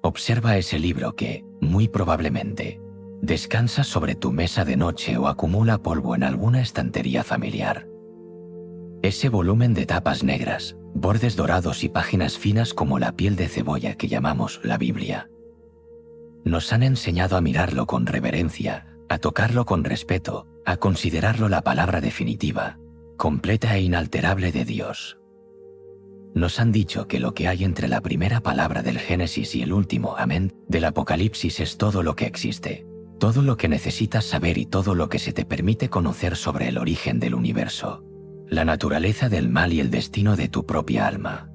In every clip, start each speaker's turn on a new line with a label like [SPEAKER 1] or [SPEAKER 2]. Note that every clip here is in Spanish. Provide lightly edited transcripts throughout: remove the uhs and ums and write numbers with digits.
[SPEAKER 1] Observa ese libro que, muy probablemente, descansa sobre tu mesa de noche o acumula polvo en alguna estantería familiar. Ese volumen de tapas negras, bordes dorados y páginas finas como la piel de cebolla que llamamos la Biblia. Nos han enseñado a mirarlo con reverencia, a tocarlo con respeto, a considerarlo la palabra definitiva, completa e inalterable de Dios. Nos han dicho que lo que hay entre la primera palabra del Génesis y el último amén del Apocalipsis es todo lo que existe, todo lo que necesitas saber y todo lo que se te permite conocer sobre el origen del universo, la naturaleza del mal y el destino de tu propia alma.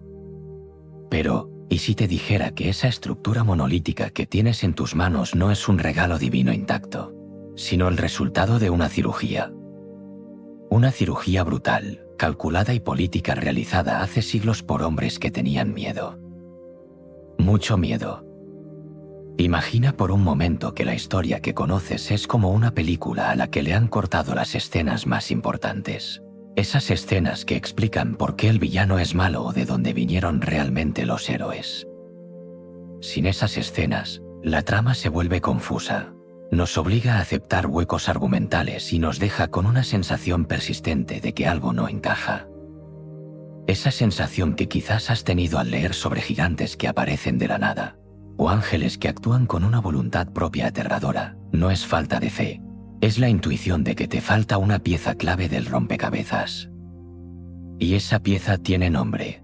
[SPEAKER 1] Pero, ¿y si te dijera que esa estructura monolítica que tienes en tus manos no es un regalo divino intacto, sino el resultado de una cirugía? Una cirugía brutal, calculada y política realizada hace siglos por hombres que tenían miedo. Mucho miedo. Imagina por un momento que la historia que conoces es como una película a la que le han cortado las escenas más importantes. Esas escenas que explican por qué el villano es malo o de dónde vinieron realmente los héroes. Sin esas escenas, la trama se vuelve confusa, nos obliga a aceptar huecos argumentales y nos deja con una sensación persistente de que algo no encaja. Esa sensación que quizás has tenido al leer sobre gigantes que aparecen de la nada, o ángeles que actúan con una voluntad propia aterradora, no es falta de fe. Es la intuición de que te falta una pieza clave del rompecabezas. Y esa pieza tiene nombre.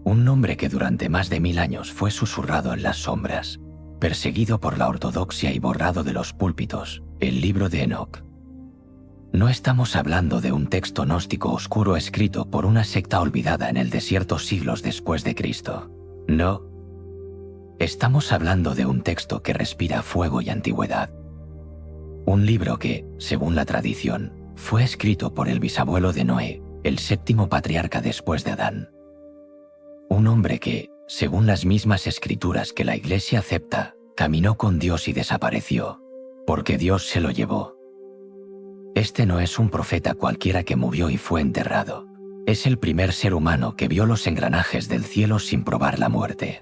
[SPEAKER 1] Un nombre que durante más de 1000 años fue susurrado en las sombras, perseguido por la ortodoxia y borrado de los púlpitos, el libro de Enoc. No estamos hablando de un texto gnóstico oscuro escrito por una secta olvidada en el desierto siglos después de Cristo. No. Estamos hablando de un texto que respira fuego y antigüedad. Un libro que, según la tradición, fue escrito por el bisabuelo de Noé, el 7º patriarca después de Adán. Un hombre que, según las mismas escrituras que la Iglesia acepta, caminó con Dios y desapareció, porque Dios se lo llevó. Este no es un profeta cualquiera que murió y fue enterrado. Es el primer ser humano que vio los engranajes del cielo sin probar la muerte.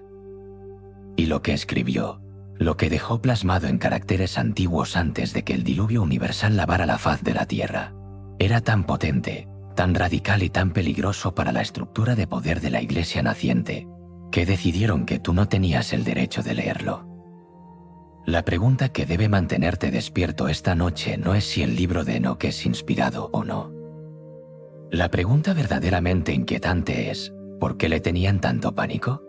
[SPEAKER 1] Y lo que escribió, lo que dejó plasmado en caracteres antiguos antes de que el diluvio universal lavara la faz de la tierra, era tan potente, tan radical y tan peligroso para la estructura de poder de la Iglesia naciente, que decidieron que tú no tenías el derecho de leerlo. La pregunta que debe mantenerte despierto esta noche no es si el libro de Enoc es inspirado o no. La pregunta verdaderamente inquietante es, ¿por qué le tenían tanto pánico?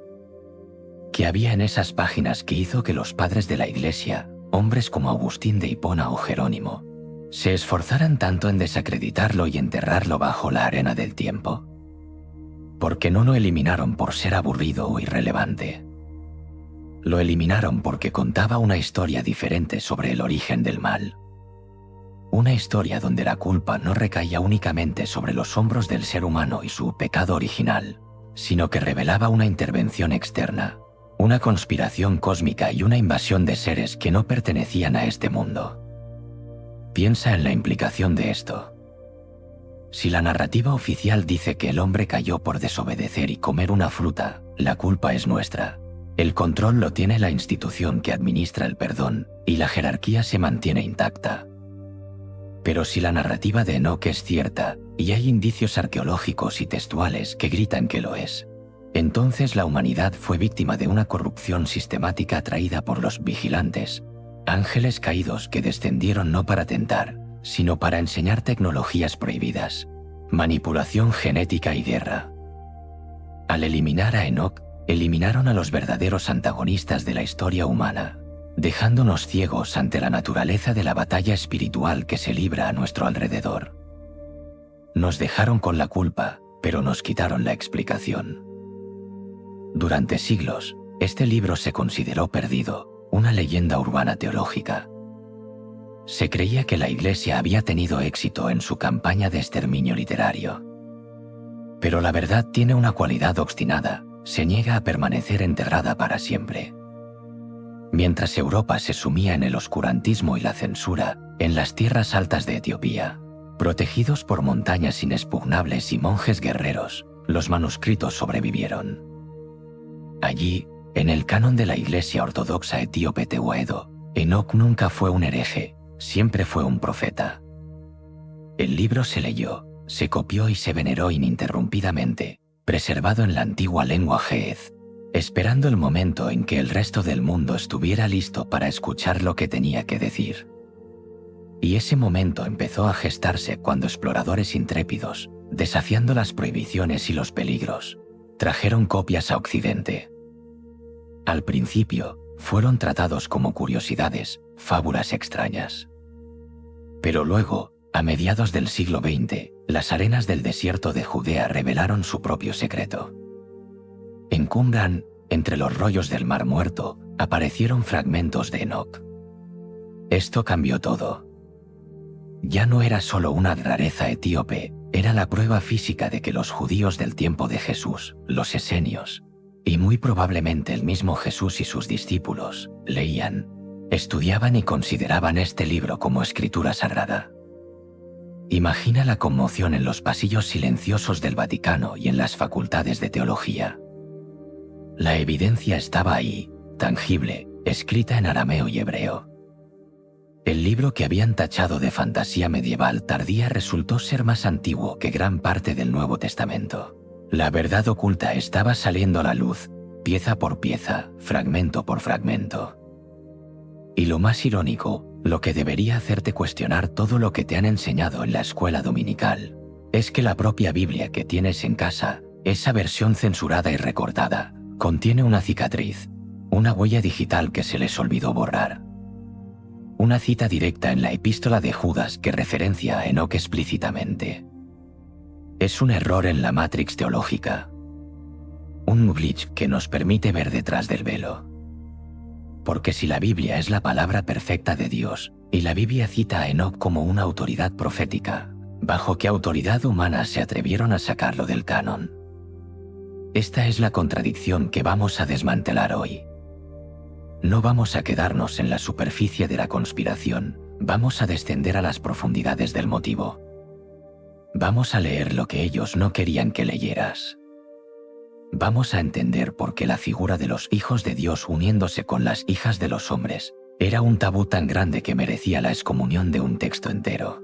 [SPEAKER 1] ¿Qué había en esas páginas que hizo que los padres de la Iglesia, hombres como Agustín de Hipona o Jerónimo, se esforzaran tanto en desacreditarlo y enterrarlo bajo la arena del tiempo? ¿Por qué no lo eliminaron por ser aburrido o irrelevante? Lo eliminaron porque contaba una historia diferente sobre el origen del mal. Una historia donde la culpa no recaía únicamente sobre los hombros del ser humano y su pecado original, sino que revelaba una intervención externa, una conspiración cósmica y una invasión de seres que no pertenecían a este mundo. Piensa en la implicación de esto. Si la narrativa oficial dice que el hombre cayó por desobedecer y comer una fruta, la culpa es nuestra. El control lo tiene la institución que administra el perdón, y la jerarquía se mantiene intacta. Pero si la narrativa de Enoc es cierta, y hay indicios arqueológicos y textuales que gritan que lo es, entonces la humanidad fue víctima de una corrupción sistemática traída por los vigilantes, ángeles caídos que descendieron no para tentar, sino para enseñar tecnologías prohibidas, manipulación genética y guerra. Al eliminar a Enoc, eliminaron a los verdaderos antagonistas de la historia humana, dejándonos ciegos ante la naturaleza de la batalla espiritual que se libra a nuestro alrededor. Nos dejaron con la culpa, pero nos quitaron la explicación. Durante siglos, este libro se consideró perdido, una leyenda urbana teológica. Se creía que la Iglesia había tenido éxito en su campaña de exterminio literario. Pero la verdad tiene una cualidad obstinada, se niega a permanecer enterrada para siempre. Mientras Europa se sumía en el oscurantismo y la censura, en las tierras altas de Etiopía, protegidos por montañas inexpugnables y monjes guerreros, los manuscritos sobrevivieron. Allí, En el canon de la Iglesia Ortodoxa Etíope Tehuedo, Enoc nunca fue un hereje, siempre fue un profeta. El libro se leyó, se copió y se veneró ininterrumpidamente, preservado en la antigua lengua ge'ez, esperando el momento en que el resto del mundo estuviera listo para escuchar lo que tenía que decir. Y ese momento empezó a gestarse cuando exploradores intrépidos, desafiando las prohibiciones y los peligros, trajeron copias a Occidente. Al principio, fueron tratados como curiosidades, fábulas extrañas. Pero luego, a mediados del siglo XX, las arenas del desierto de Judea revelaron su propio secreto. En Qumran, entre los rollos del Mar Muerto, aparecieron fragmentos de Enoc. Esto cambió todo. Ya no era solo una rareza etíope, era la prueba física de que los judíos del tiempo de Jesús, los esenios, y muy probablemente el mismo Jesús y sus discípulos, leían, estudiaban y consideraban este libro como escritura sagrada. Imagina la conmoción en los pasillos silenciosos del Vaticano y en las facultades de teología. La evidencia estaba ahí, tangible, escrita en arameo y hebreo. El libro que habían tachado de fantasía medieval tardía resultó ser más antiguo que gran parte del Nuevo Testamento. La verdad oculta estaba saliendo a la luz, pieza por pieza, fragmento por fragmento. Y lo más irónico, lo que debería hacerte cuestionar todo lo que te han enseñado en la escuela dominical, es que la propia Biblia que tienes en casa, esa versión censurada y recortada, contiene una cicatriz, una huella digital que se les olvidó borrar. Una cita directa en la epístola de Judas que referencia a Enoc explícitamente. Es un error en la matrix teológica. Un glitch que nos permite ver detrás del velo. Porque si la Biblia es la palabra perfecta de Dios, y la Biblia cita a Enoc como una autoridad profética, ¿bajo qué autoridad humana se atrevieron a sacarlo del canon? Esta es la contradicción que vamos a desmantelar hoy. No vamos a quedarnos en la superficie de la conspiración, vamos a descender a las profundidades del motivo. Vamos a leer lo que ellos no querían que leyeras. Vamos a entender por qué la figura de los hijos de Dios uniéndose con las hijas de los hombres era un tabú tan grande que merecía la excomunión de un texto entero.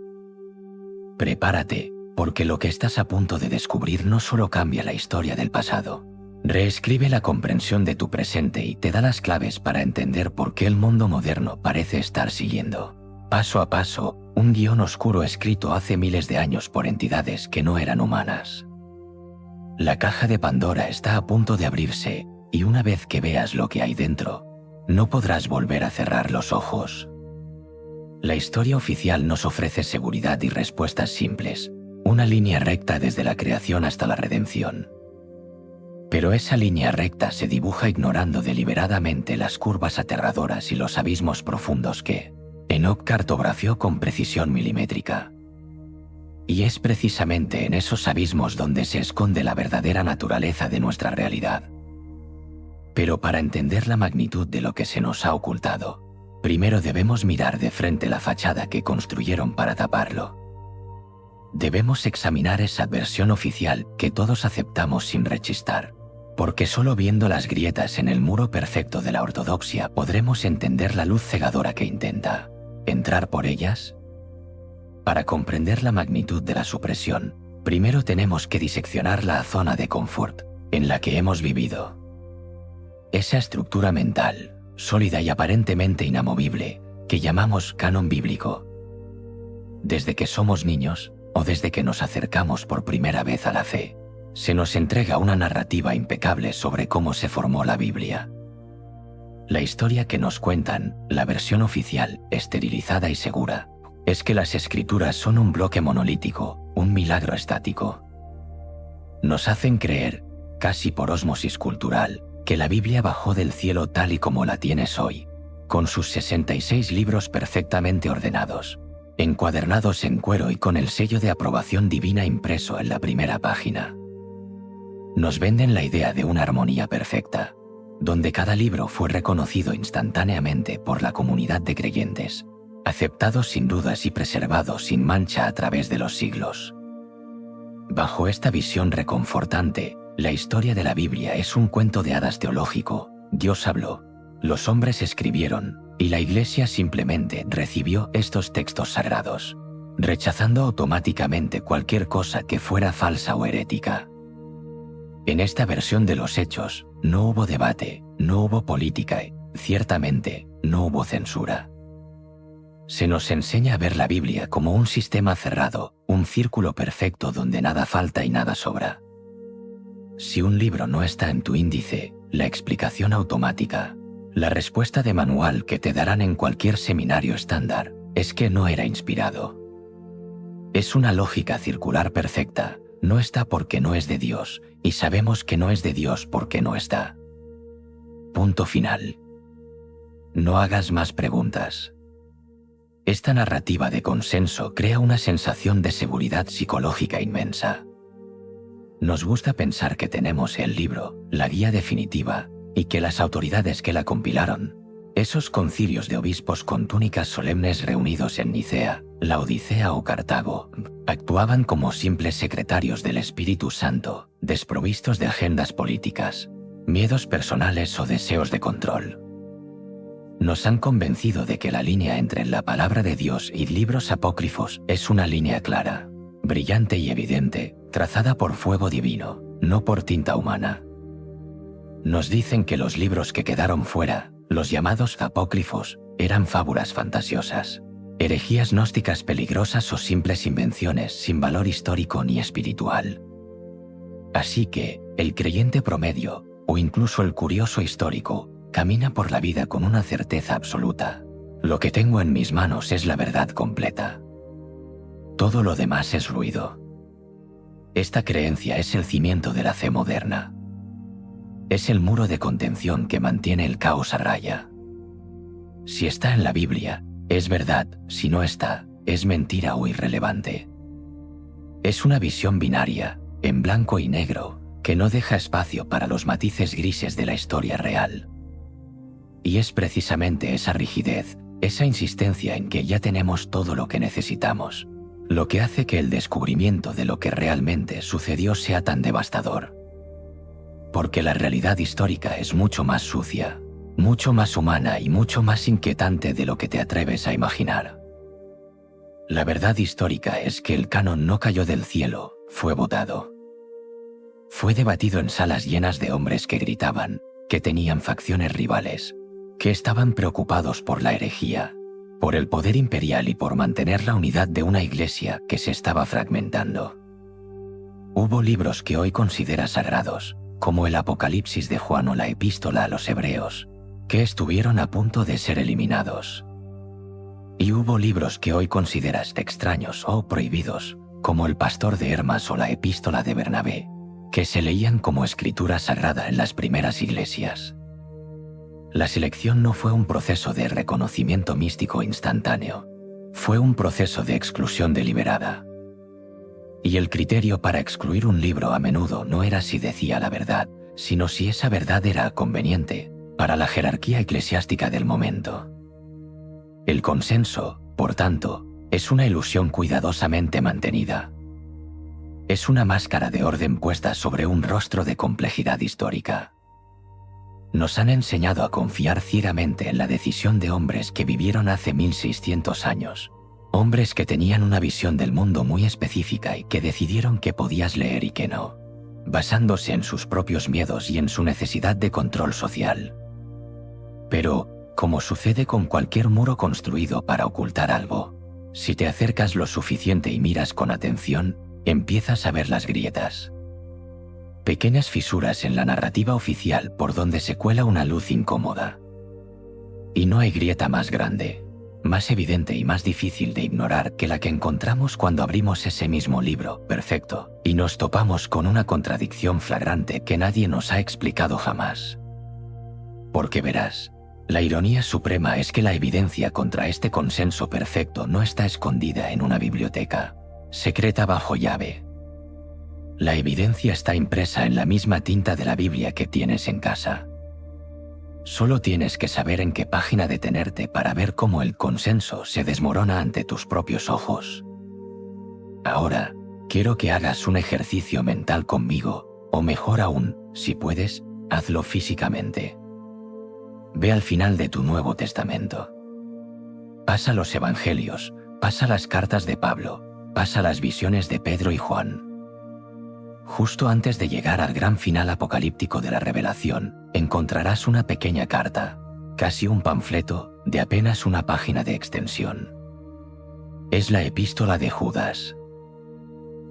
[SPEAKER 1] Prepárate, porque lo que estás a punto de descubrir no solo cambia la historia del pasado, reescribe la comprensión de tu presente y te da las claves para entender por qué el mundo moderno parece estar siguiendo, paso a paso, un guión oscuro escrito hace miles de años por entidades que no eran humanas. La caja de Pandora está a punto de abrirse, y una vez que veas lo que hay dentro, no podrás volver a cerrar los ojos. La historia oficial nos ofrece seguridad y respuestas simples, una línea recta desde la creación hasta la redención. Pero esa línea recta se dibuja ignorando deliberadamente las curvas aterradoras y los abismos profundos que Enoc cartografió con precisión milimétrica. Y es precisamente en esos abismos donde se esconde la verdadera naturaleza de nuestra realidad. Pero para entender la magnitud de lo que se nos ha ocultado, primero debemos mirar de frente la fachada que construyeron para taparlo. Debemos examinar esa versión oficial que todos aceptamos sin rechistar, porque solo viendo las grietas en el muro perfecto de la ortodoxia podremos entender la luz cegadora que intenta entrar por ellas. Para comprender la magnitud de la supresión, primero tenemos que diseccionar la zona de confort en la que hemos vivido. Esa estructura mental, sólida y aparentemente inamovible, que llamamos canon bíblico. Desde que somos niños, o desde que nos acercamos por primera vez a la fe, se nos entrega una narrativa impecable sobre cómo se formó la Biblia. La historia que nos cuentan, la versión oficial, esterilizada y segura, es que las escrituras son un bloque monolítico, un milagro estático. Nos hacen creer, casi por ósmosis cultural, que la Biblia bajó del cielo tal y como la tienes hoy, con sus 66 libros perfectamente ordenados, encuadernados en cuero y con el sello de aprobación divina impreso en la primera página. Nos venden la idea de una armonía perfecta, donde cada libro fue reconocido instantáneamente por la comunidad de creyentes, aceptados sin dudas y preservados sin mancha a través de los siglos. Bajo esta visión reconfortante, la historia de la Biblia es un cuento de hadas teológico, Dios habló, los hombres escribieron, y la Iglesia simplemente recibió estos textos sagrados, rechazando automáticamente cualquier cosa que fuera falsa o herética. En esta versión de los hechos, no hubo debate, no hubo política y, ciertamente, no hubo censura. Se nos enseña a ver la Biblia como un sistema cerrado, un círculo perfecto donde nada falta y nada sobra. Si un libro no está en tu índice, la explicación automática, la respuesta de manual que te darán en cualquier seminario estándar, es que no era inspirado. Es una lógica circular perfecta, no está porque no es de Dios, y sabemos que no es de Dios porque no está. Punto final. No hagas más preguntas. Esta narrativa de consenso crea una sensación de seguridad psicológica inmensa. Nos gusta pensar que tenemos el libro, la guía definitiva, y que las autoridades que la compilaron, esos concilios de obispos con túnicas solemnes reunidos en Nicea, Laodicea o Cartago, actuaban como simples secretarios del Espíritu Santo, desprovistos de agendas políticas, miedos personales o deseos de control. Nos han convencido de que la línea entre la palabra de Dios y libros apócrifos es una línea clara, brillante y evidente, trazada por fuego divino, no por tinta humana. Nos dicen que los libros que quedaron fuera, los llamados apócrifos, eran fábulas fantasiosas, herejías gnósticas peligrosas o simples invenciones sin valor histórico ni espiritual. Así que, el creyente promedio, o incluso el curioso histórico, camina por la vida con una certeza absoluta. Lo que tengo en mis manos es la verdad completa. Todo lo demás es ruido. Esta creencia es el cimiento de la fe moderna. Es el muro de contención que mantiene el caos a raya. Si está en la Biblia, es verdad; si no está, es mentira o irrelevante. Es una visión binaria, en blanco y negro, que no deja espacio para los matices grises de la historia real. Y es precisamente esa rigidez, esa insistencia en que ya tenemos todo lo que necesitamos, lo que hace que el descubrimiento de lo que realmente sucedió sea tan devastador. Porque la realidad histórica es mucho más sucia, mucho más humana y mucho más inquietante de lo que te atreves a imaginar. La verdad histórica es que el canon no cayó del cielo, fue votado. Fue debatido en salas llenas de hombres que gritaban, que tenían facciones rivales, que estaban preocupados por la herejía, por el poder imperial y por mantener la unidad de una iglesia que se estaba fragmentando. Hubo libros que hoy consideras sagrados, como el Apocalipsis de Juan o la Epístola a los Hebreos, que estuvieron a punto de ser eliminados. Y hubo libros que hoy consideras extraños o prohibidos, como el Pastor de Hermas o la Epístola de Bernabé, que se leían como escritura sagrada en las primeras iglesias. La selección no fue un proceso de reconocimiento místico instantáneo, fue un proceso de exclusión deliberada. Y el criterio para excluir un libro a menudo no era si decía la verdad, sino si esa verdad era conveniente para la jerarquía eclesiástica del momento. El consenso, por tanto, es una ilusión cuidadosamente mantenida. Es una máscara de orden puesta sobre un rostro de complejidad histórica. Nos han enseñado a confiar ciegamente en la decisión de hombres que vivieron hace 1600 años, hombres que tenían una visión del mundo muy específica y que decidieron qué podías leer y qué no, basándose en sus propios miedos y en su necesidad de control social. Pero, como sucede con cualquier muro construido para ocultar algo, si te acercas lo suficiente y miras con atención, empiezas a ver las grietas. Pequeñas fisuras en la narrativa oficial por donde se cuela una luz incómoda. Y no hay grieta más grande, más evidente y más difícil de ignorar que la que encontramos cuando abrimos ese mismo libro, perfecto, y nos topamos con una contradicción flagrante que nadie nos ha explicado jamás. Porque verás, la ironía suprema es que la evidencia contra este consenso perfecto no está escondida en una biblioteca, secreta bajo llave. La evidencia está impresa en la misma tinta de la Biblia que tienes en casa. Solo tienes que saber en qué página detenerte para ver cómo el consenso se desmorona ante tus propios ojos. Ahora, quiero que hagas un ejercicio mental conmigo, o mejor aún, si puedes, hazlo físicamente. Ve al final de tu Nuevo Testamento. Pasa los Evangelios, pasa las cartas de Pablo, pasa las visiones de Pedro y Juan. Justo antes de llegar al gran final apocalíptico de la Revelación, encontrarás una pequeña carta, casi un panfleto, de apenas una página de extensión. Es la epístola de Judas.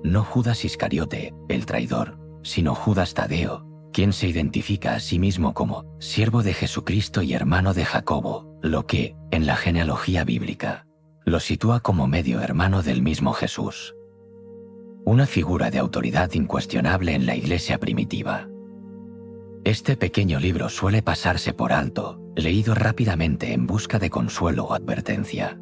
[SPEAKER 1] No Judas Iscariote, el traidor, sino Judas Tadeo, quien se identifica a sí mismo como siervo de Jesucristo y hermano de Jacobo, lo que, en la genealogía bíblica, lo sitúa como medio hermano del mismo Jesús. Una figura de autoridad incuestionable en la iglesia primitiva. Este pequeño libro suele pasarse por alto, leído rápidamente en busca de consuelo o advertencia.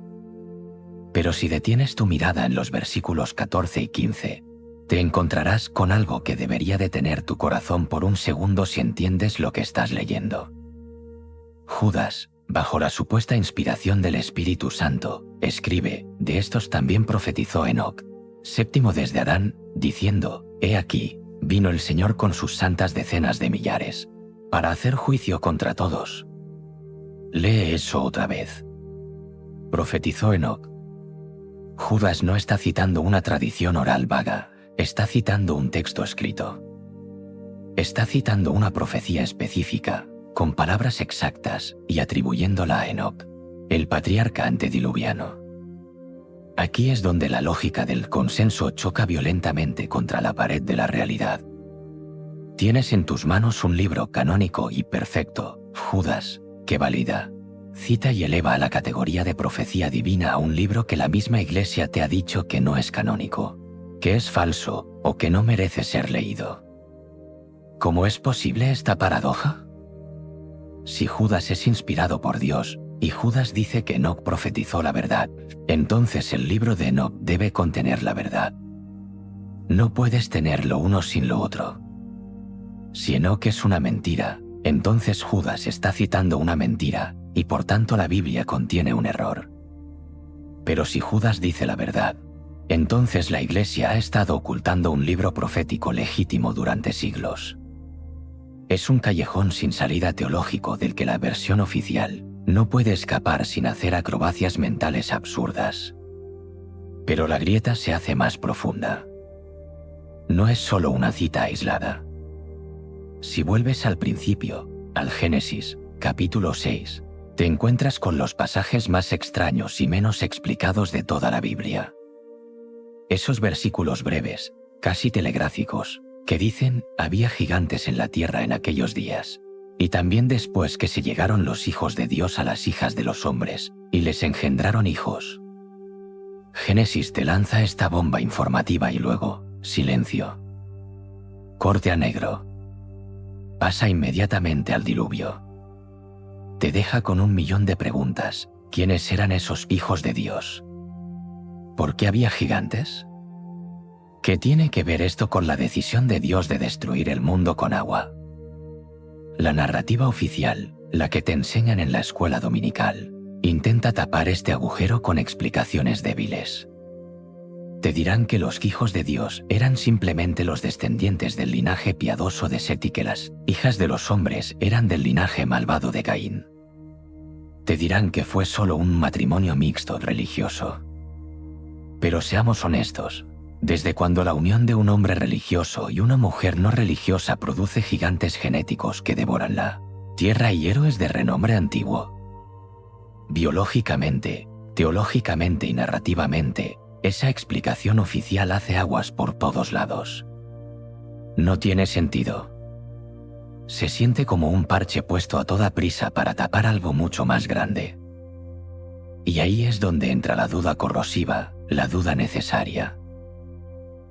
[SPEAKER 1] Pero si detienes tu mirada en los versículos 14 y 15, te encontrarás con algo que debería detener tu corazón por un segundo si entiendes lo que estás leyendo. Judas, bajo la supuesta inspiración del Espíritu Santo, escribe: de estos también profetizó Enoc, séptimo desde Adán, diciendo: He aquí, vino el Señor con sus santas decenas de millares, para hacer juicio contra todos. Lee eso otra vez. Profetizó Enoc. Judas no está citando una tradición oral vaga, está citando un texto escrito. Está citando una profecía específica, con palabras exactas y atribuyéndola a Enoc, el patriarca antediluviano. Aquí es donde la lógica del consenso choca violentamente contra la pared de la realidad. Tienes en tus manos un libro canónico y perfecto, Judas, que valida, cita y eleva a la categoría de profecía divina a un libro que la misma Iglesia te ha dicho que no es canónico, que es falso o que no merece ser leído. ¿Cómo es posible esta paradoja? Si Judas es inspirado por Dios, y Judas dice que Enoc profetizó la verdad, entonces el libro de Enoc debe contener la verdad. No puedes tener lo uno sin lo otro. Si Enoc es una mentira, entonces Judas está citando una mentira, y por tanto la Biblia contiene un error. Pero si Judas dice la verdad, entonces la Iglesia ha estado ocultando un libro profético legítimo durante siglos. Es un callejón sin salida teológico del que la versión oficial no puede escapar sin hacer acrobacias mentales absurdas. Pero la grieta se hace más profunda. No es solo una cita aislada. Si vuelves al principio, al Génesis, capítulo 6, te encuentras con los pasajes más extraños y menos explicados de toda la Biblia. Esos versículos breves, casi telegráficos, que dicen: había gigantes en la tierra en aquellos días, y también después que se llegaron los hijos de Dios a las hijas de los hombres, y les engendraron hijos. Génesis te lanza esta bomba informativa y luego, silencio. Corte a negro. Pasa inmediatamente al diluvio. Te deja con 1.000.000 de preguntas. ¿Quiénes eran esos hijos de Dios? ¿Por qué había gigantes? ¿Qué tiene que ver esto con la decisión de Dios de destruir el mundo con agua? La narrativa oficial, la que te enseñan en la escuela dominical, intenta tapar este agujero con explicaciones débiles. Te dirán que los hijos de Dios eran simplemente los descendientes del linaje piadoso de Set y que las hijas de los hombres eran del linaje malvado de Caín. Te dirán que fue solo un matrimonio mixto religioso. Pero seamos honestos, desde cuando la unión de un hombre religioso y una mujer no religiosa produce gigantes genéticos que devoran la tierra y héroes de renombre antiguo. Biológicamente, teológicamente y narrativamente, esa explicación oficial hace aguas por todos lados. No tiene sentido. Se siente como un parche puesto a toda prisa para tapar algo mucho más grande. Y ahí es donde entra la duda corrosiva, la duda necesaria.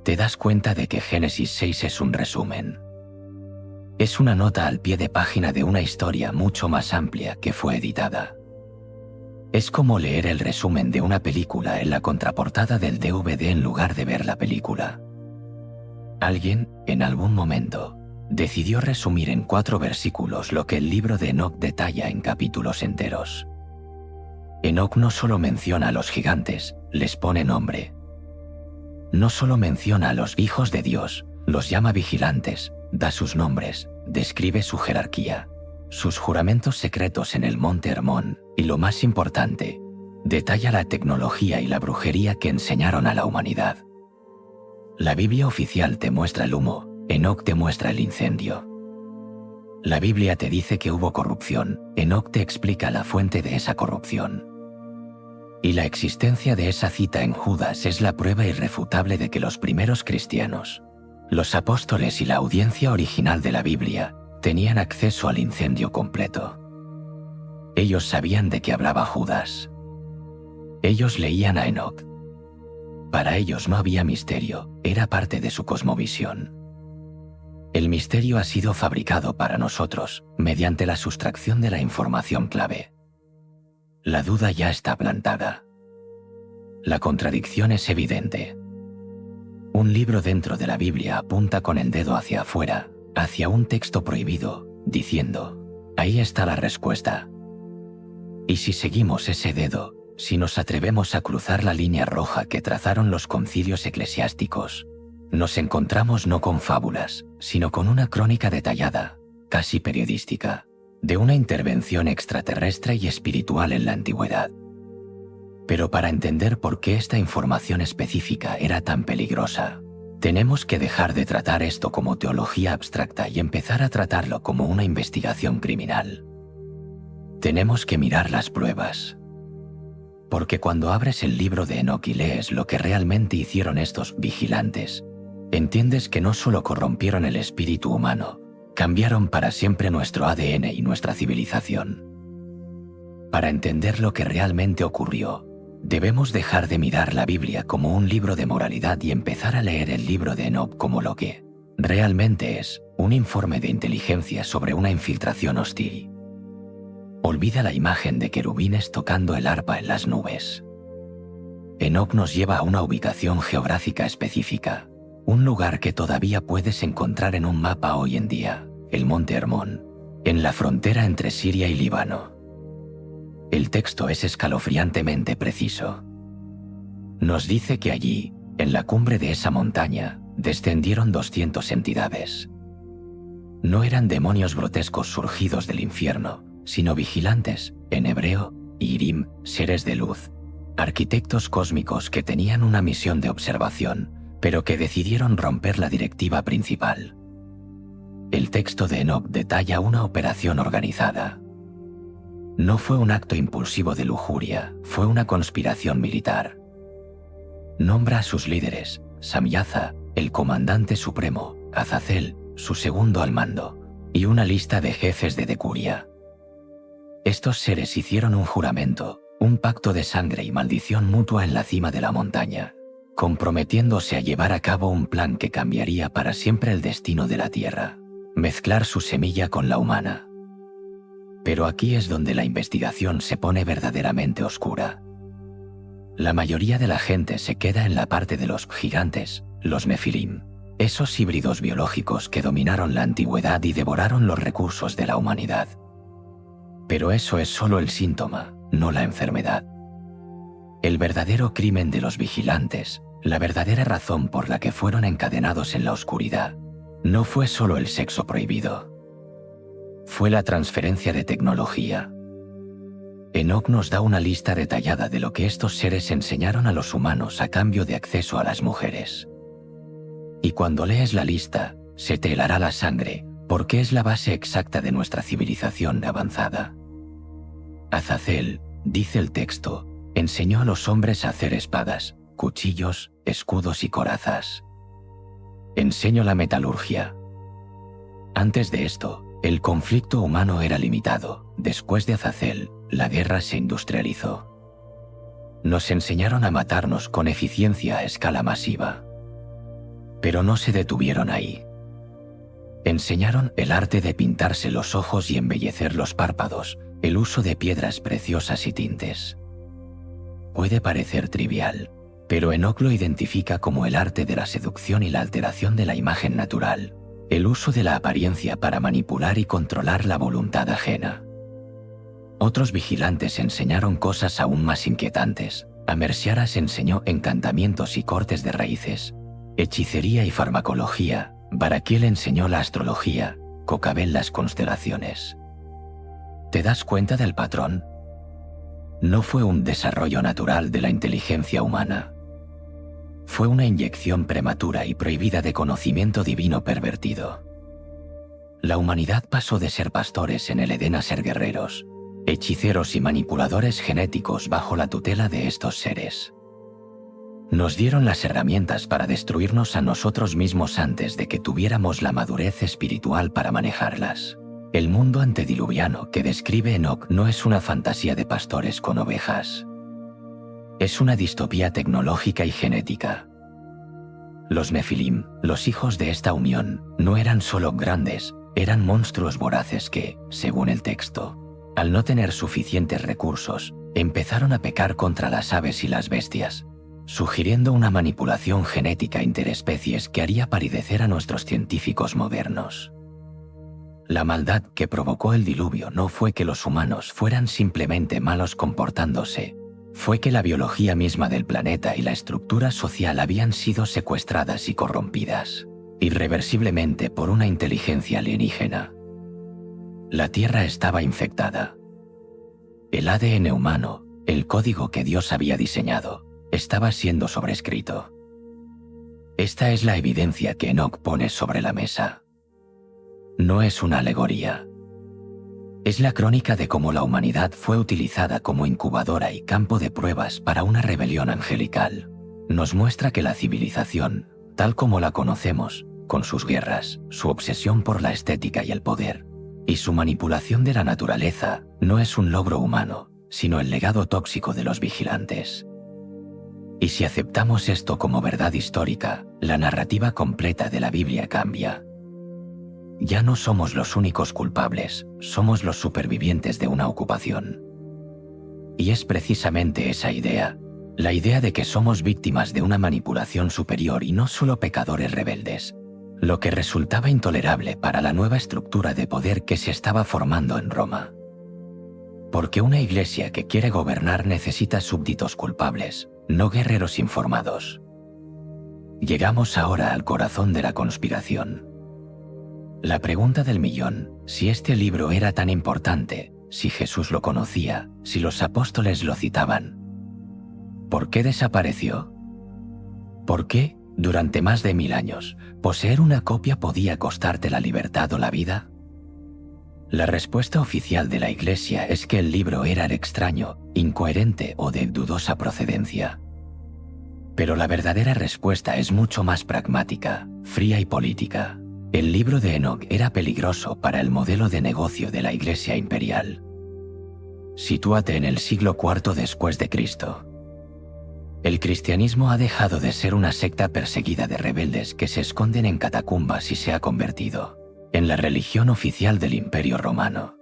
[SPEAKER 1] Te das cuenta de que Génesis 6 es un resumen. Es una nota al pie de página de una historia mucho más amplia que fue editada. Es como leer el resumen de una película en la contraportada del DVD en lugar de ver la película. Alguien, en algún momento, decidió resumir en 4 versículos lo que el libro de Enoc detalla en capítulos enteros. Enoc no solo menciona a los gigantes, les pone nombre. No solo menciona a los hijos de Dios, los llama vigilantes, da sus nombres, describe su jerarquía. sus juramentos secretos en el monte Hermón y, lo más importante, detalla la tecnología y la brujería que enseñaron a la humanidad. La Biblia oficial te muestra el humo, Enoc te muestra el incendio. La Biblia te dice que hubo corrupción, Enoc te explica la fuente de esa corrupción. Y la existencia de esa cita en Judas es la prueba irrefutable de que los primeros cristianos, los apóstoles y la audiencia original de la Biblia, tenían acceso al incendio completo. Ellos sabían de qué hablaba Judas. Ellos leían a Enoc. Para ellos no había misterio, era parte de su cosmovisión. El misterio ha sido fabricado para nosotros mediante la sustracción de la información clave. La duda ya está plantada. La contradicción es evidente. Un libro dentro de la Biblia apunta con el dedo hacia afuera, hacia un texto prohibido, diciendo, ahí está la respuesta. Y si seguimos ese dedo, si nos atrevemos a cruzar la línea roja que trazaron los concilios eclesiásticos, nos encontramos no con fábulas, sino con una crónica detallada, casi periodística, de una intervención extraterrestre y espiritual en la antigüedad. Pero para entender por qué esta información específica era tan peligrosa, tenemos que dejar de tratar esto como teología abstracta y empezar a tratarlo como una investigación criminal. Tenemos que mirar las pruebas. Porque cuando abres el libro de Enoc y lees lo que realmente hicieron estos vigilantes, entiendes que no solo corrompieron el espíritu humano, cambiaron para siempre nuestro ADN y nuestra civilización. Para entender lo que realmente ocurrió, debemos dejar de mirar la Biblia como un libro de moralidad y empezar a leer el libro de Enoc como lo que realmente es, un informe de inteligencia sobre una infiltración hostil. Olvida la imagen de querubines tocando el arpa en las nubes. Enoc nos lleva a una ubicación geográfica específica, un lugar que todavía puedes encontrar en un mapa hoy en día, el monte Hermón, en la frontera entre Siria y Líbano. El texto es escalofriantemente preciso. Nos dice que allí, en la cumbre de esa montaña, descendieron 200 entidades. No eran demonios grotescos surgidos del infierno, sino vigilantes, en hebreo, Irim, seres de luz, arquitectos cósmicos que tenían una misión de observación, pero que decidieron romper la directiva principal. El texto de Enoc detalla una operación organizada. No fue un acto impulsivo de lujuria, fue una conspiración militar. Nombra a sus líderes, Samyaza, el comandante supremo, Azazel, su segundo al mando, y una lista de jefes de Decuria. Estos seres hicieron un juramento, un pacto de sangre y maldición mutua en la cima de la montaña, comprometiéndose a llevar a cabo un plan que cambiaría para siempre el destino de la Tierra, mezclar su semilla con la humana. Pero aquí es donde la investigación se pone verdaderamente oscura. La mayoría de la gente se queda en la parte de los gigantes, los Nefilim, esos híbridos biológicos que dominaron la antigüedad y devoraron los recursos de la humanidad. Pero eso es solo el síntoma, no la enfermedad. El verdadero crimen de los vigilantes, la verdadera razón por la que fueron encadenados en la oscuridad, no fue solo el sexo prohibido. Fue la transferencia de tecnología. Enoc nos da una lista detallada de lo que estos seres enseñaron a los humanos a cambio de acceso a las mujeres. Y cuando lees la lista, se te helará la sangre, porque es la base exacta de nuestra civilización avanzada. Azazel, dice el texto, enseñó a los hombres a hacer espadas, cuchillos, escudos y corazas. Enseñó la metalurgia. Antes de esto, el conflicto humano era limitado. Después de Azazel, la guerra se industrializó. Nos enseñaron a matarnos con eficiencia a escala masiva. Pero no se detuvieron ahí. Enseñaron el arte de pintarse los ojos y embellecer los párpados, el uso de piedras preciosas y tintes. Puede parecer trivial, pero Enoc lo identifica como el arte de la seducción y la alteración de la imagen natural, el uso de la apariencia para manipular y controlar la voluntad ajena. Otros vigilantes enseñaron cosas aún más inquietantes. Amersiaras enseñó encantamientos y cortes de raíces, hechicería y farmacología. Baraquiel enseñó la astrología, Cocabel las constelaciones. ¿Te das cuenta del patrón? No fue un desarrollo natural de la inteligencia humana. Fue una inyección prematura y prohibida de conocimiento divino pervertido. La humanidad pasó de ser pastores en el Edén a ser guerreros, hechiceros y manipuladores genéticos bajo la tutela de estos seres. Nos dieron las herramientas para destruirnos a nosotros mismos antes de que tuviéramos la madurez espiritual para manejarlas. El mundo antediluviano que describe Enoc no es una fantasía de pastores con ovejas. Es una distopía tecnológica y genética. Los Nefilim, los hijos de esta unión, no eran solo grandes, eran monstruos voraces que, según el texto, al no tener suficientes recursos, empezaron a pecar contra las aves y las bestias, sugiriendo una manipulación genética interespecies que haría palidecer a nuestros científicos modernos. La maldad que provocó el diluvio no fue que los humanos fueran simplemente malos comportándose, fue que la biología misma del planeta y la estructura social habían sido secuestradas y corrompidas, irreversiblemente por una inteligencia alienígena. La Tierra estaba infectada. El ADN humano, el código que Dios había diseñado, estaba siendo sobrescrito. Esta es la evidencia que Enoc pone sobre la mesa. No es una alegoría. Es la crónica de cómo la humanidad fue utilizada como incubadora y campo de pruebas para una rebelión angelical. Nos muestra que la civilización, tal como la conocemos, con sus guerras, su obsesión por la estética y el poder, y su manipulación de la naturaleza, no es un logro humano, sino el legado tóxico de los vigilantes. Y si aceptamos esto como verdad histórica, la narrativa completa de la Biblia cambia. Ya no somos los únicos culpables, somos los supervivientes de una ocupación. Y es precisamente esa idea, la idea de que somos víctimas de una manipulación superior y no solo pecadores rebeldes, lo que resultaba intolerable para la nueva estructura de poder que se estaba formando en Roma. Porque una iglesia que quiere gobernar necesita súbditos culpables, no guerreros informados. Llegamos ahora al corazón de la conspiración. La pregunta del millón, si este libro era tan importante, si Jesús lo conocía, si los apóstoles lo citaban. ¿Por qué desapareció? ¿Por qué, durante más de 1000 años, poseer una copia podía costarte la libertad o la vida? La respuesta oficial de la Iglesia es que el libro era extraño, incoherente o de dudosa procedencia. Pero la verdadera respuesta es mucho más pragmática, fría y política. El libro de Enoc era peligroso para el modelo de negocio de la Iglesia imperial. Sitúate en el siglo IV después de Cristo. El cristianismo ha dejado de ser una secta perseguida de rebeldes que se esconden en catacumbas y se ha convertido en la religión oficial del Imperio Romano.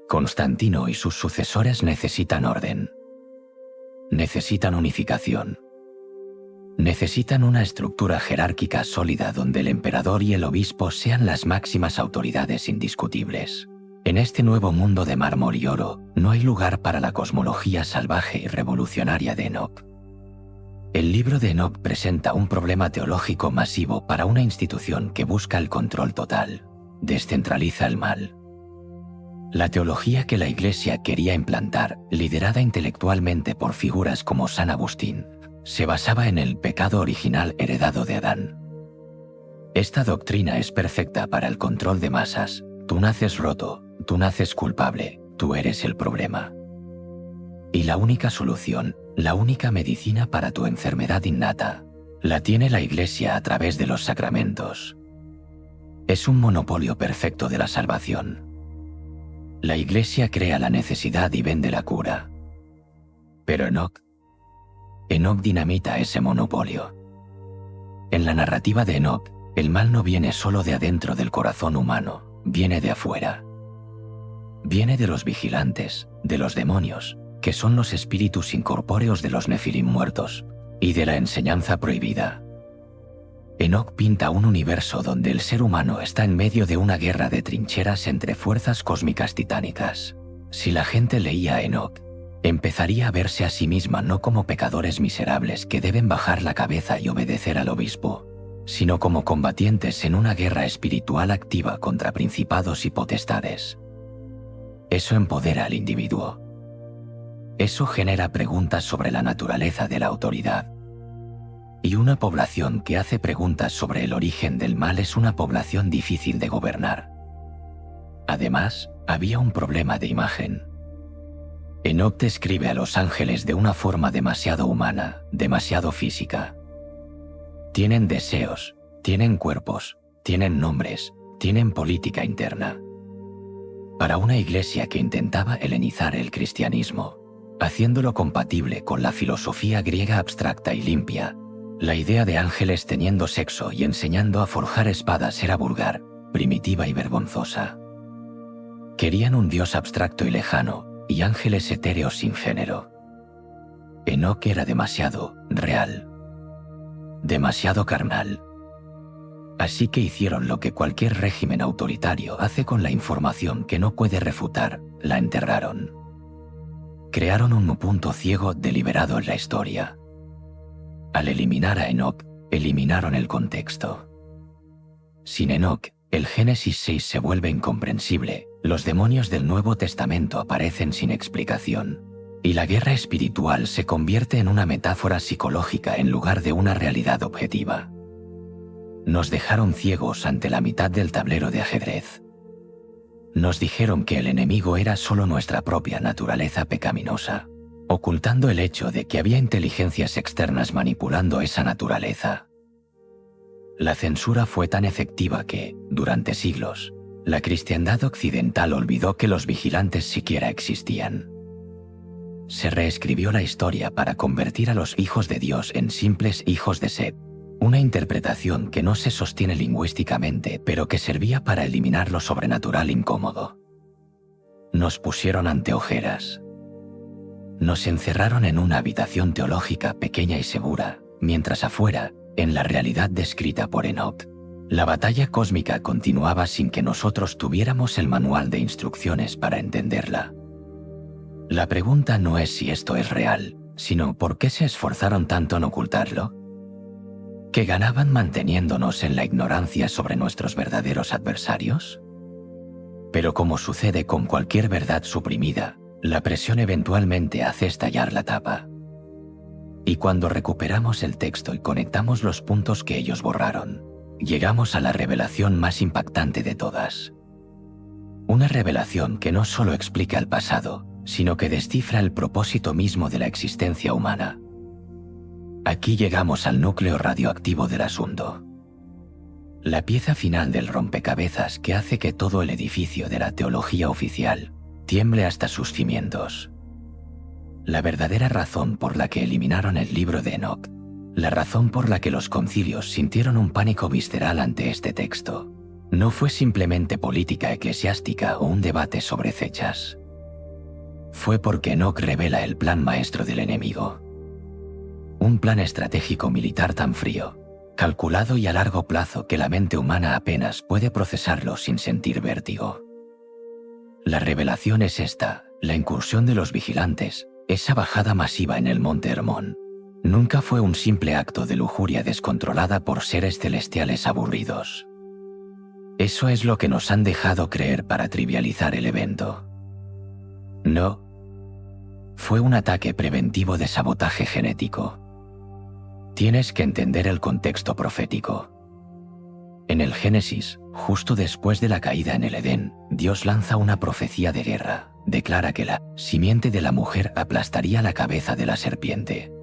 [SPEAKER 1] Constantino y sus sucesores necesitan orden. Necesitan unificación. Necesitan una estructura jerárquica sólida donde el emperador y el obispo sean las máximas autoridades indiscutibles. En este nuevo mundo de mármol y oro, no hay lugar para la cosmología salvaje y revolucionaria de Enoc. El libro de Enoc presenta un problema teológico masivo para una institución que busca el control total, descentraliza el mal. La teología que la Iglesia quería implantar, liderada intelectualmente por figuras como San Agustín, se basaba en el pecado original heredado de Adán. Esta doctrina es perfecta para el control de masas. Tú naces roto, tú naces culpable, tú eres el problema. Y la única solución, la única medicina para tu enfermedad innata, la tiene la Iglesia a través de los sacramentos. Es un monopolio perfecto de la salvación. La Iglesia crea la necesidad y vende la cura. Pero Enoc dinamita ese monopolio. En la narrativa de Enoc, el mal no viene solo de adentro del corazón humano, viene de afuera. Viene de los vigilantes, de los demonios, que son los espíritus incorpóreos de los Nefilim muertos, y de la enseñanza prohibida. Enoc pinta un universo donde el ser humano está en medio de una guerra de trincheras entre fuerzas cósmicas titánicas. Si la gente leía a Enoc, empezaría a verse a sí misma no como pecadores miserables que deben bajar la cabeza y obedecer al obispo, sino como combatientes en una guerra espiritual activa contra principados y potestades. Eso empodera al individuo. Eso genera preguntas sobre la naturaleza de la autoridad. Y una población que hace preguntas sobre el origen del mal es una población difícil de gobernar. Además, había un problema de imagen. Enoc describe a los ángeles de una forma demasiado humana, demasiado física. Tienen deseos, tienen cuerpos, tienen nombres, tienen política interna. Para una iglesia que intentaba helenizar el cristianismo, haciéndolo compatible con la filosofía griega abstracta y limpia, la idea de ángeles teniendo sexo y enseñando a forjar espadas era vulgar, primitiva y vergonzosa. Querían un Dios abstracto y lejano, y ángeles etéreos sin género. Enoc era demasiado real, demasiado carnal. Así que hicieron lo que cualquier régimen autoritario hace con la información que no puede refutar, la enterraron. Crearon un punto ciego deliberado en la historia. Al eliminar a Enoc, eliminaron el contexto. Sin Enoc, el Génesis 6 se vuelve incomprensible, los demonios del Nuevo Testamento aparecen sin explicación, y la guerra espiritual se convierte en una metáfora psicológica en lugar de una realidad objetiva. Nos dejaron ciegos ante la mitad del tablero de ajedrez. Nos dijeron que el enemigo era solo nuestra propia naturaleza pecaminosa, ocultando el hecho de que había inteligencias externas manipulando esa naturaleza. La censura fue tan efectiva que, durante siglos, la cristiandad occidental olvidó que los vigilantes siquiera existían. Se reescribió la historia para convertir a los hijos de Dios en simples hijos de Set, una interpretación que no se sostiene lingüísticamente, pero que servía para eliminar lo sobrenatural incómodo. Nos pusieron anteojeras. Nos encerraron en una habitación teológica pequeña y segura, mientras afuera, en la realidad descrita por Enoc, la batalla cósmica continuaba sin que nosotros tuviéramos el manual de instrucciones para entenderla. La pregunta no es si esto es real, sino ¿por qué se esforzaron tanto en ocultarlo? ¿Que ganaban manteniéndonos en la ignorancia sobre nuestros verdaderos adversarios? Pero como sucede con cualquier verdad suprimida, la presión eventualmente hace estallar la tapa. Y cuando recuperamos el texto y conectamos los puntos que ellos borraron, llegamos a la revelación más impactante de todas. Una revelación que no solo explica el pasado, sino que descifra el propósito mismo de la existencia humana. Aquí llegamos al núcleo radioactivo del asunto. La pieza final del rompecabezas que hace que todo el edificio de la teología oficial tiemble hasta sus cimientos. La verdadera razón por la que eliminaron el libro de Enoc, la razón por la que los concilios sintieron un pánico visceral ante este texto, no fue simplemente política eclesiástica o un debate sobre fechas. Fue porque Enoc revela el plan maestro del enemigo. Un plan estratégico militar tan frío, calculado y a largo plazo que la mente humana apenas puede procesarlo sin sentir vértigo. La revelación es esta, la incursión de los vigilantes, esa bajada masiva en el monte Hermón. Nunca fue un simple acto de lujuria descontrolada por seres celestiales aburridos. Eso es lo que nos han dejado creer para trivializar el evento. No. Fue un ataque preventivo de sabotaje genético. Tienes que entender el contexto profético. En el Génesis, justo después de la caída en el Edén, Dios lanza una profecía de guerra. Declara que la simiente de la mujer aplastaría la cabeza de la serpiente.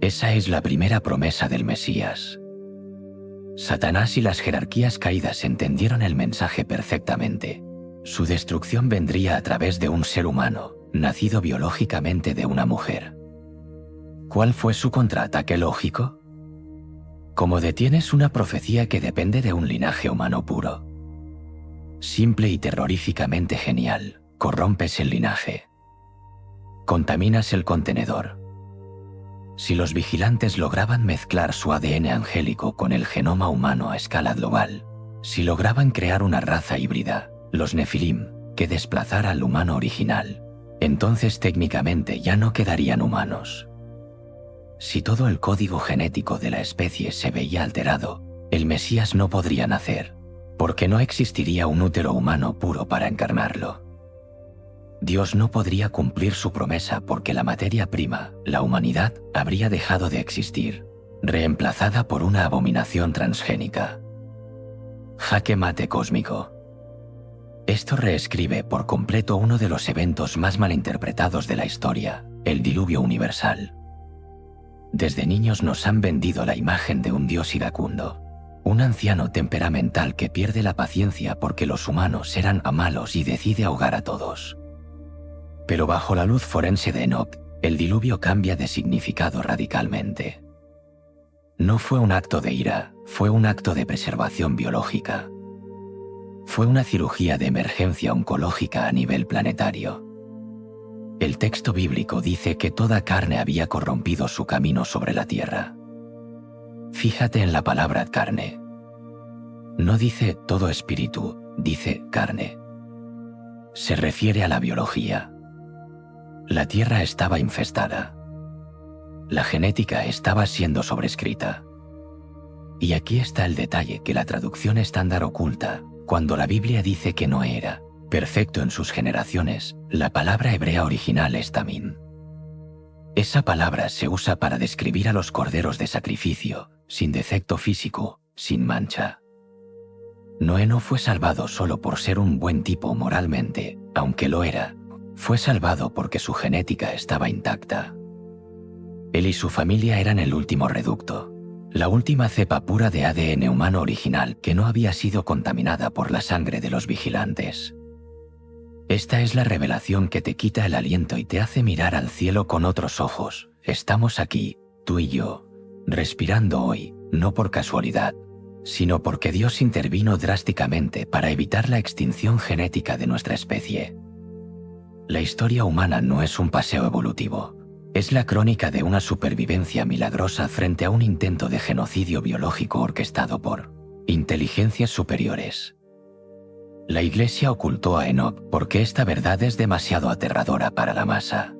[SPEAKER 1] Esa es la primera promesa del Mesías. Satanás y las jerarquías caídas entendieron el mensaje perfectamente. Su destrucción vendría a través de un ser humano, nacido biológicamente de una mujer. ¿Cuál fue su contraataque lógico? ¿Cómo detienes una profecía que depende de un linaje humano puro? Simple y terroríficamente genial, corrompes el linaje. Contaminas el contenedor. Si los vigilantes lograban mezclar su ADN angélico con el genoma humano a escala global, si lograban crear una raza híbrida, los Nefilim, que desplazara al humano original, entonces técnicamente ya no quedarían humanos. Si todo el código genético de la especie se veía alterado, el Mesías no podría nacer, porque no existiría un útero humano puro para encarnarlo. Dios no podría cumplir su promesa porque la materia prima, la humanidad, habría dejado de existir, reemplazada por una abominación transgénica. Jaque mate cósmico. Esto reescribe por completo uno de los eventos más malinterpretados de la historia, el diluvio universal. Desde niños nos han vendido la imagen de un Dios iracundo, un anciano temperamental que pierde la paciencia porque los humanos eran malos y decide ahogar a todos. Pero bajo la luz forense de Enoch, el diluvio cambia de significado radicalmente. No fue un acto de ira, fue un acto de preservación biológica. Fue una cirugía de emergencia oncológica a nivel planetario. El texto bíblico dice que toda carne había corrompido su camino sobre la tierra. Fíjate en la palabra carne. No dice todo espíritu, dice carne. Se refiere a la biología. La tierra estaba infestada. La genética estaba siendo sobrescrita. Y aquí está el detalle que la traducción estándar oculta. Cuando la Biblia dice que Noé era perfecto en sus generaciones, la palabra hebrea original es tamín. Esa palabra se usa para describir a los corderos de sacrificio, sin defecto físico, sin mancha. Noé no fue salvado solo por ser un buen tipo moralmente, aunque lo era. Fue salvado porque su genética estaba intacta. Él y su familia eran el último reducto, la última cepa pura de ADN humano original que no había sido contaminada por la sangre de los vigilantes. Esta es la revelación que te quita el aliento y te hace mirar al cielo con otros ojos. Estamos aquí, tú y yo, respirando hoy, no por casualidad, sino porque Dios intervino drásticamente para evitar la extinción genética de nuestra especie. La historia humana no es un paseo evolutivo, es la crónica de una supervivencia milagrosa frente a un intento de genocidio biológico orquestado por inteligencias superiores. La Iglesia ocultó a Enoch porque esta verdad es demasiado aterradora para la masa.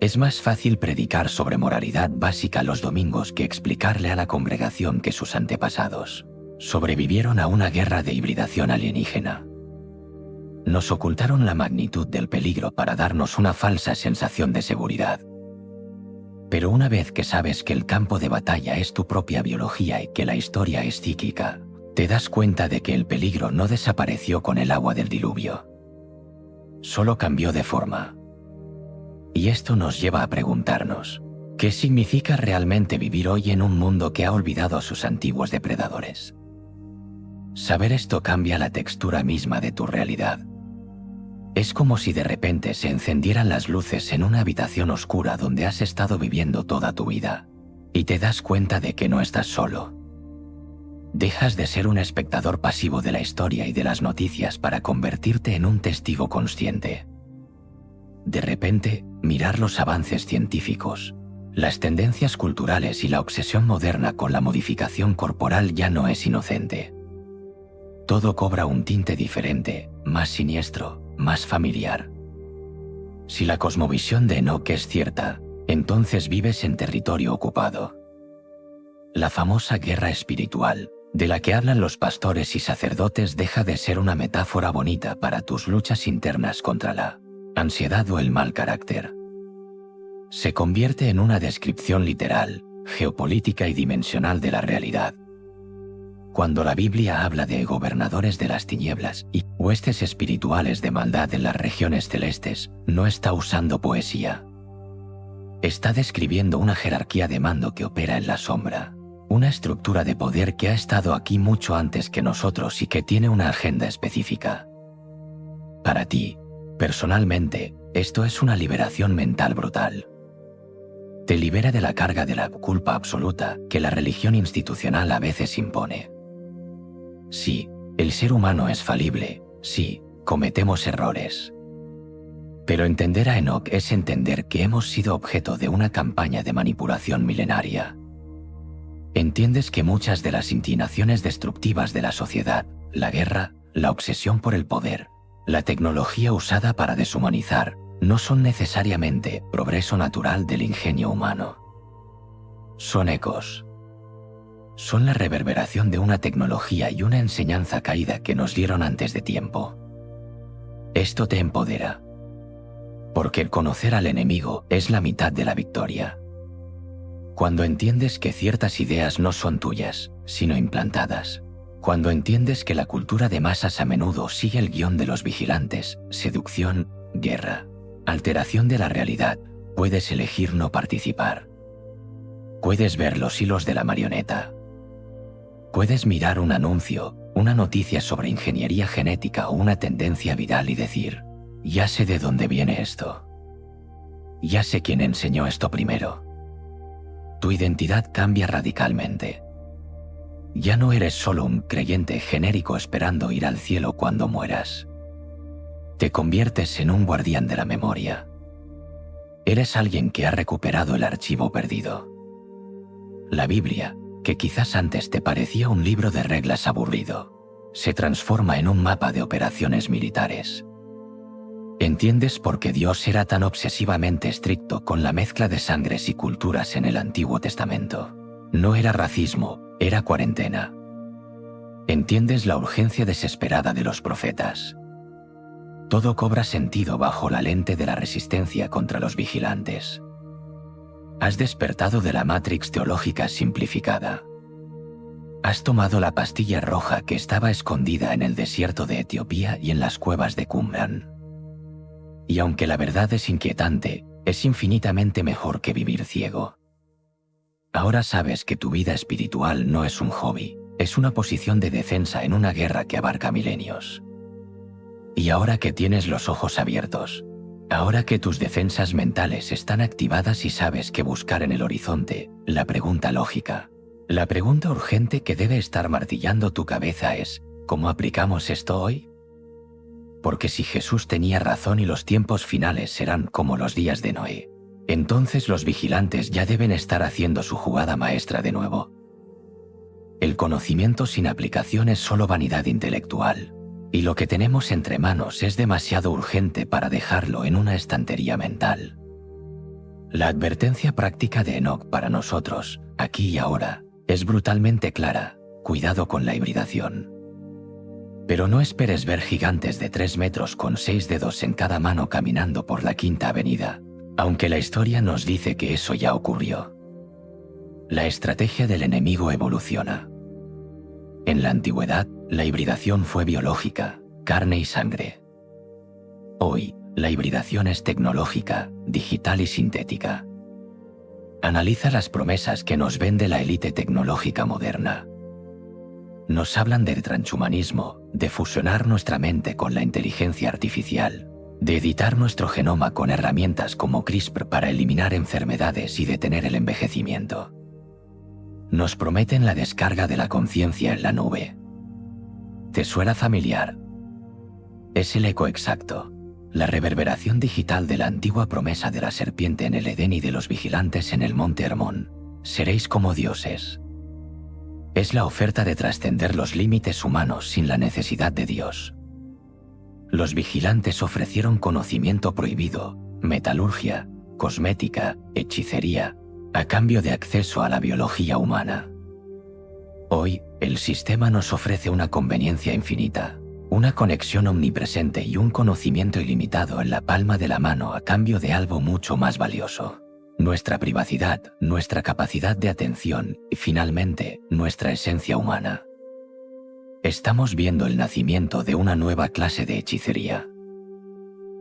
[SPEAKER 1] Es más fácil predicar sobre moralidad básica los domingos que explicarle a la congregación que sus antepasados sobrevivieron a una guerra de hibridación alienígena. Nos ocultaron la magnitud del peligro para darnos una falsa sensación de seguridad. Pero una vez que sabes que el campo de batalla es tu propia biología y que la historia es psíquica, te das cuenta de que el peligro no desapareció con el agua del diluvio. Solo cambió de forma. Y esto nos lleva a preguntarnos, ¿qué significa realmente vivir hoy en un mundo que ha olvidado a sus antiguos depredadores? Saber esto cambia la textura misma de tu realidad. Es como si de repente se encendieran las luces en una habitación oscura donde has estado viviendo toda tu vida, y te das cuenta de que no estás solo. Dejas de ser un espectador pasivo de la historia y de las noticias para convertirte en un testigo consciente. De repente, mirar los avances científicos, las tendencias culturales y la obsesión moderna con la modificación corporal ya no es inocente. Todo cobra un tinte diferente, más siniestro, más familiar. Si la cosmovisión de Enoch es cierta, entonces vives en territorio ocupado. La famosa guerra espiritual, de la que hablan los pastores y sacerdotes, deja de ser una metáfora bonita para tus luchas internas contra la ansiedad o el mal carácter. Se convierte en una descripción literal, geopolítica y dimensional de la realidad. Cuando la Biblia habla de gobernadores de las tinieblas y huestes espirituales de maldad en las regiones celestes, no está usando poesía. Está describiendo una jerarquía de mando que opera en la sombra, una estructura de poder que ha estado aquí mucho antes que nosotros y que tiene una agenda específica. Para ti, personalmente, esto es una liberación mental brutal. Te libera de la carga de la culpa absoluta que la religión institucional a veces impone. Sí, el ser humano es falible, sí, cometemos errores. Pero entender a Enoch es entender que hemos sido objeto de una campaña de manipulación milenaria. Entiendes que muchas de las inclinaciones destructivas de la sociedad, la guerra, la obsesión por el poder, la tecnología usada para deshumanizar, no son necesariamente progreso natural del ingenio humano. Son ecos. Son la reverberación de una tecnología y una enseñanza caída que nos dieron antes de tiempo. Esto te empodera, Porque el conocer al enemigo es la mitad de la victoria. Cuando entiendes que ciertas ideas no son tuyas, sino implantadas. Cuando entiendes que la cultura de masas a menudo sigue el guión de los vigilantes, seducción, guerra, alteración de la realidad, puedes elegir no participar. Puedes ver los hilos de la marioneta. Puedes mirar un anuncio, una noticia sobre ingeniería genética o una tendencia viral y decir, ya sé de dónde viene esto. Ya sé quién enseñó esto primero. Tu identidad cambia radicalmente. Ya no eres solo un creyente genérico esperando ir al cielo cuando mueras. Te conviertes en un guardián de la memoria. Eres alguien que ha recuperado el archivo perdido. La Biblia, que quizás antes te parecía un libro de reglas aburrido, se transforma en un mapa de operaciones militares. ¿Entiendes por qué Dios era tan obsesivamente estricto con la mezcla de sangres y culturas en el Antiguo Testamento? No era racismo, era cuarentena. ¿Entiendes la urgencia desesperada de los profetas? Todo cobra sentido bajo la lente de la resistencia contra los vigilantes. Has despertado de la Matrix teológica simplificada. Has tomado la pastilla roja que estaba escondida en el desierto de Etiopía y en las cuevas de Qumran. Y aunque la verdad es inquietante, es infinitamente mejor que vivir ciego. Ahora sabes que tu vida espiritual no es un hobby, es una posición de defensa en una guerra que abarca milenios. Y ahora que tienes los ojos abiertos, ahora que tus defensas mentales están activadas y sabes qué buscar en el horizonte, la pregunta lógica, la pregunta urgente que debe estar martillando tu cabeza es, ¿cómo aplicamos esto hoy? Porque si Jesús tenía razón y los tiempos finales serán como los días de Noé, entonces los vigilantes ya deben estar haciendo su jugada maestra de nuevo. El conocimiento sin aplicación es solo vanidad intelectual, y lo que tenemos entre manos es demasiado urgente para dejarlo en una estantería mental. La advertencia práctica de Enoc para nosotros, aquí y ahora, es brutalmente clara: cuidado con la hibridación. Pero no esperes ver gigantes de 3 metros con 6 dedos en cada mano caminando por la Quinta Avenida, aunque la historia nos dice que eso ya ocurrió. La estrategia del enemigo evoluciona. En la antigüedad, la hibridación fue biológica, carne y sangre. Hoy, la hibridación es tecnológica, digital y sintética. Analiza las promesas que nos vende la élite tecnológica moderna. Nos hablan del transhumanismo, de fusionar nuestra mente con la inteligencia artificial, de editar nuestro genoma con herramientas como CRISPR para eliminar enfermedades y detener el envejecimiento. Nos prometen la descarga de la conciencia en la nube. ¿Te suena familiar? Es el eco exacto, la reverberación digital de la antigua promesa de la serpiente en el Edén y de los vigilantes en el monte Hermón. Seréis como dioses. Es la oferta de trascender los límites humanos sin la necesidad de Dios. Los vigilantes ofrecieron conocimiento prohibido, metalurgia, cosmética, hechicería, a cambio de acceso a la biología humana. Hoy, el sistema nos ofrece una conveniencia infinita, una conexión omnipresente y un conocimiento ilimitado en la palma de la mano a cambio de algo mucho más valioso: nuestra privacidad, nuestra capacidad de atención y, finalmente, nuestra esencia humana. Estamos viendo el nacimiento de una nueva clase de hechicería.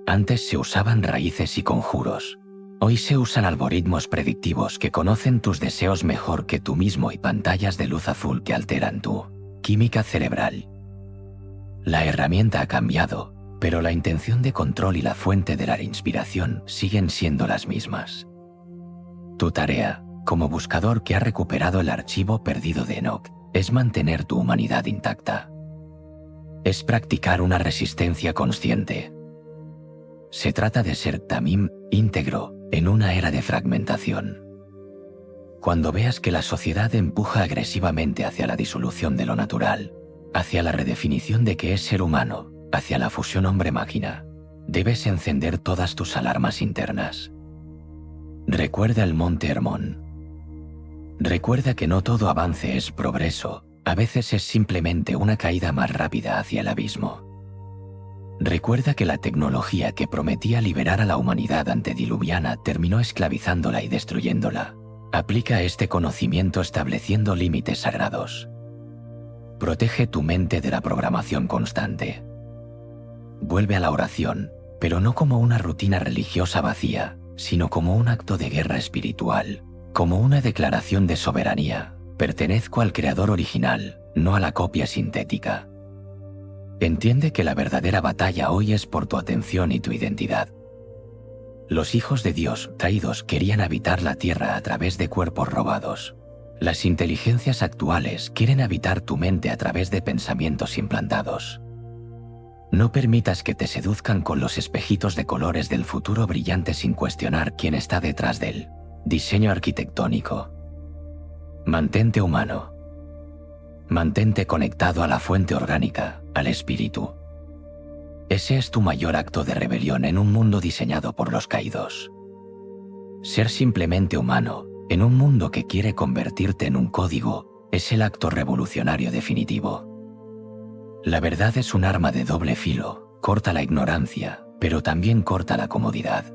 [SPEAKER 1] Antes se usaban raíces y conjuros. Hoy se usan algoritmos predictivos que conocen tus deseos mejor que tú mismo y pantallas de luz azul que alteran tu química cerebral. La herramienta ha cambiado, pero la intención de control y la fuente de la inspiración siguen siendo las mismas. Tu tarea, como buscador que ha recuperado el archivo perdido de Enoch, es mantener tu humanidad intacta. Es practicar una resistencia consciente. Se trata de ser tamim, íntegro, en una era de fragmentación. Cuando veas que la sociedad empuja agresivamente hacia la disolución de lo natural, hacia la redefinición de qué es ser humano, hacia la fusión hombre-máquina, debes encender todas tus alarmas internas. Recuerda el monte Hermón. Recuerda que no todo avance es progreso, a veces es simplemente una caída más rápida hacia el abismo. Recuerda que la tecnología que prometía liberar a la humanidad antediluviana terminó esclavizándola y destruyéndola. Aplica este conocimiento estableciendo límites sagrados. Protege tu mente de la programación constante. Vuelve a la oración, pero no como una rutina religiosa vacía, sino como un acto de guerra espiritual, como una declaración de soberanía. Pertenezco al Creador original, no a la copia sintética. Entiende que la verdadera batalla hoy es por tu atención y tu identidad. Los hijos de Dios traídos querían habitar la tierra a través de cuerpos robados. Las inteligencias actuales quieren habitar tu mente a través de pensamientos implantados. No permitas que te seduzcan con los espejitos de colores del futuro brillante sin cuestionar quién está detrás del diseño arquitectónico. Mantente humano. Mantente conectado a la fuente orgánica, al espíritu. Ese es tu mayor acto de rebelión en un mundo diseñado por los caídos. Ser simplemente humano, en un mundo que quiere convertirte en un código, es el acto revolucionario definitivo. La verdad es un arma de doble filo, corta la ignorancia, pero también corta la comodidad.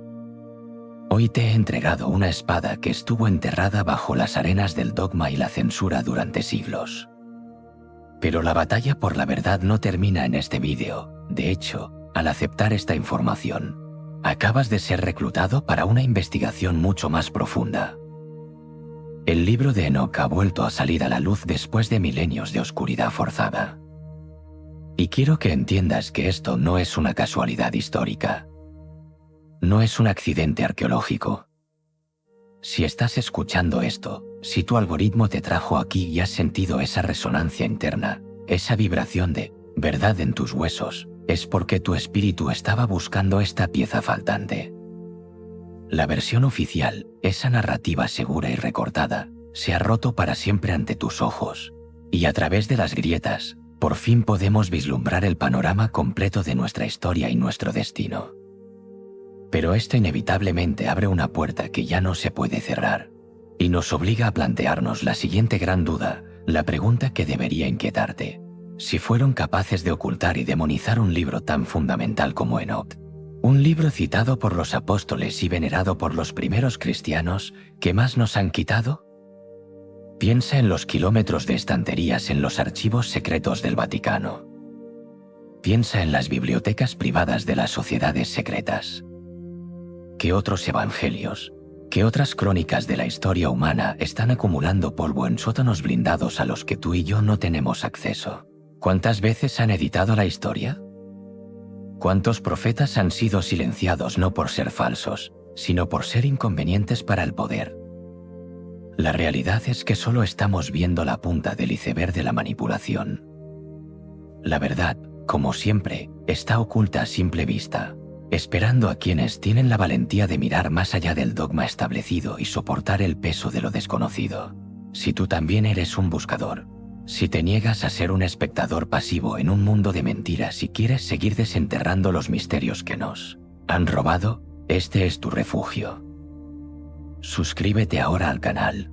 [SPEAKER 1] Hoy te he entregado una espada que estuvo enterrada bajo las arenas del dogma y la censura durante siglos. Pero la batalla por la verdad no termina en este vídeo. De hecho, al aceptar esta información, acabas de ser reclutado para una investigación mucho más profunda. El libro de Enoch ha vuelto a salir a la luz después de milenios de oscuridad forzada. Y quiero que entiendas que esto no es una casualidad histórica. No es un accidente arqueológico. Si estás escuchando esto, si tu algoritmo te trajo aquí y has sentido esa resonancia interna, esa vibración de verdad en tus huesos, es porque tu espíritu estaba buscando esta pieza faltante. La versión oficial, esa narrativa segura y recortada, se ha roto para siempre ante tus ojos, y a través de las grietas, por fin podemos vislumbrar el panorama completo de nuestra historia y nuestro destino. Pero esto inevitablemente abre una puerta que ya no se puede cerrar, y nos obliga a plantearnos la siguiente gran duda, la pregunta que debería inquietarte. Si fueron capaces de ocultar y demonizar un libro tan fundamental como Enoch, un libro citado por los apóstoles y venerado por los primeros cristianos, ¿qué más nos han quitado? Piensa en los kilómetros de estanterías en los archivos secretos del Vaticano. Piensa en las bibliotecas privadas de las sociedades secretas. ¿Qué otros evangelios, qué otras crónicas de la historia humana están acumulando polvo en sótanos blindados a los que tú y yo no tenemos acceso? ¿Cuántas veces han editado la historia? ¿Cuántos profetas han sido silenciados no por ser falsos, sino por ser inconvenientes para el poder? La realidad es que solo estamos viendo la punta del iceberg de la manipulación. La verdad, como siempre, está oculta a simple vista, esperando a quienes tienen la valentía de mirar más allá del dogma establecido y soportar el peso de lo desconocido. Si tú también eres un buscador, si te niegas a ser un espectador pasivo en un mundo de mentiras y quieres seguir desenterrando los misterios que nos han robado, este es tu refugio. Suscríbete ahora al canal.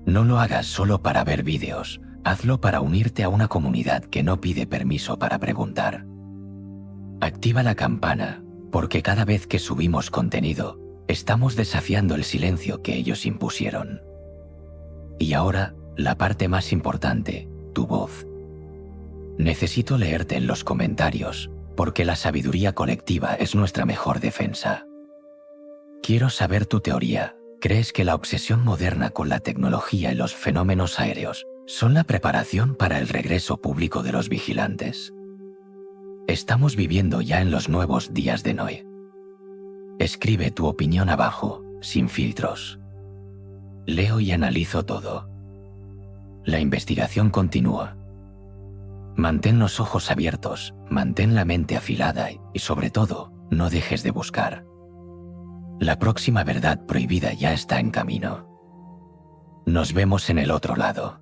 [SPEAKER 1] No lo hagas solo para ver vídeos, hazlo para unirte a una comunidad que no pide permiso para preguntar. Activa la campana, porque cada vez que subimos contenido, estamos desafiando el silencio que ellos impusieron. Y ahora, la parte más importante, tu voz. Necesito leerte en los comentarios, porque la sabiduría colectiva es nuestra mejor defensa. Quiero saber tu teoría. ¿Crees que la obsesión moderna con la tecnología y los fenómenos aéreos son la preparación para el regreso público de los vigilantes? Estamos viviendo ya en los nuevos días de Noé. Escribe tu opinión abajo, sin filtros. Leo y analizo todo. La investigación continúa. Mantén los ojos abiertos, mantén la mente afilada y, sobre todo, no dejes de buscar. La próxima verdad prohibida ya está en camino. Nos vemos en el otro lado.